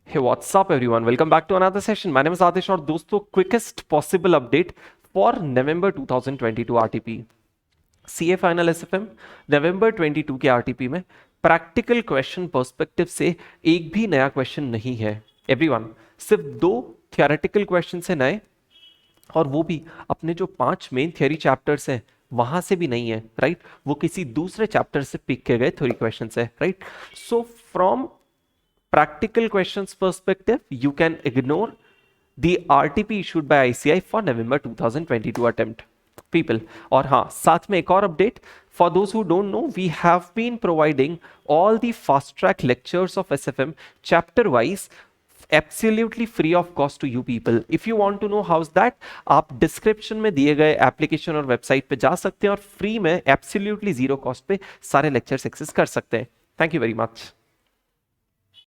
Hey, what's up everyone? Welcome back to another session. My name is Adish और दोस्तों quickest possible update for November 2022 RTP. CA Final SFM November 22 के RTP में practical question perspective से एक भी नया question नहीं है एवरीवन, सिर्फ 2 थियोरेटिकल क्वेश्चन है नए, और वो भी अपने जो 5 मेन थियोरी चैप्टर्स हैं वहां से भी नहीं है, राइट? वो किसी दूसरे चैप्टर से पिक किए गए थ्योरी क्वेश्चंस है, right? So from practical questions perspective, you can ignore the RTP issued by ICI for November 2022 attempt. People, और हाँ, साथ में एक और update for those who don't know, we have been providing all the fast track lectures of SFM chapter wise absolutely free of cost to you people. If you want to know how's that, आप description में दिए गए application और website पे जा सकते हैं और free में absolutely zero cost पे सारे lectures access कर सकते हैं. Thank you very much.